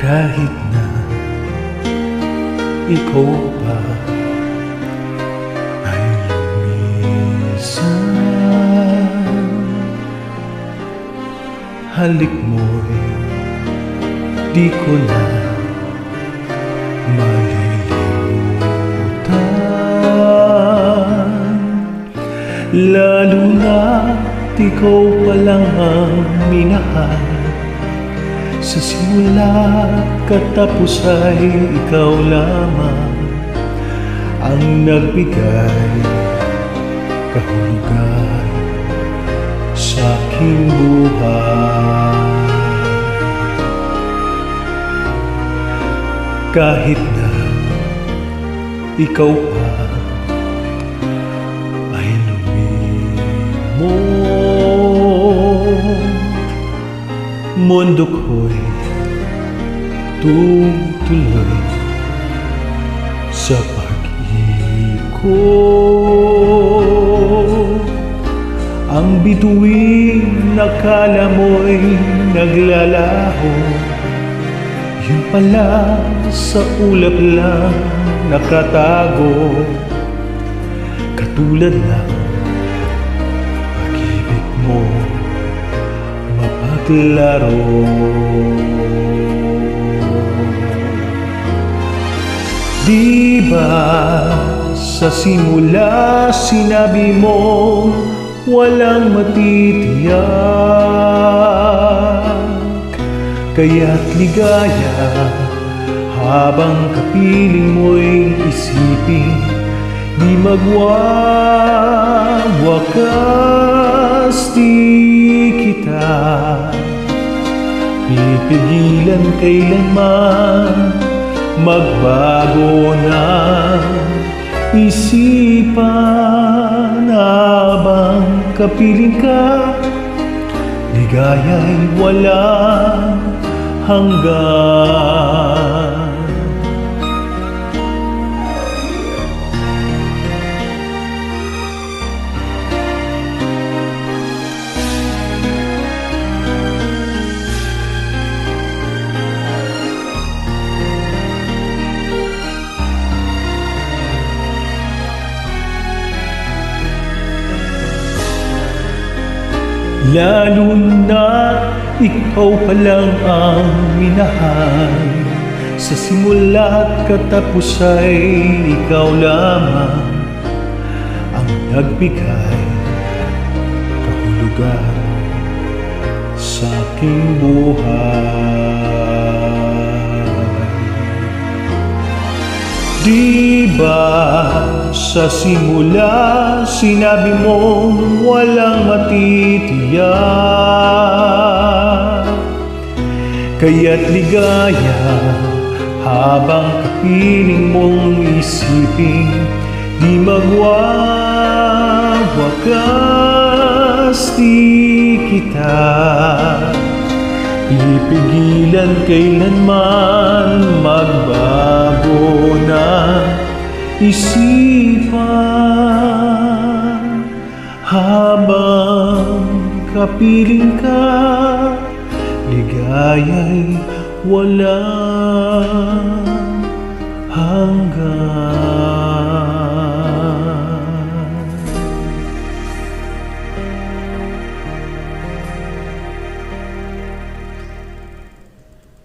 Kahit na ikaw pa ay lumisan, halik mo'y di ko na malilimutan. Lalo na't ikaw pa lang ang minahal. Sa simula katapos ay ikaw lamang ang nagbigay kahulugan sa aking buhay. Kahit na ikaw pa ay lumimot, mundo ko'y tutuloy sa pag-ikot. Ang bituin nakala mo'y naglalaho, yun pala sa ulap lang nakatago. Katulad ng pag-ibig mo mapaglaro. Di ba sa simula sinabi mo walang matitiyak, kaya't ligaya habang kapiling mo'y isipin, di magwawakas di kita pipigilan kailanman magbago na isipan. Habang kapiling ka, ligaya'y walang hanggan. Lalo na ikaw pa lang ang minahal. Sa simula't katapos ay ikaw lamang ang nagbigay kahulugan sa aking buhay. Di ba sa simula sinabi mong walang matitiyak, kaya't ligaya habang kapiling mong isipin, di magwawakas di kita pipigilan kailanman magbago na isipan. Habang kapiling ka, ligaya'y wala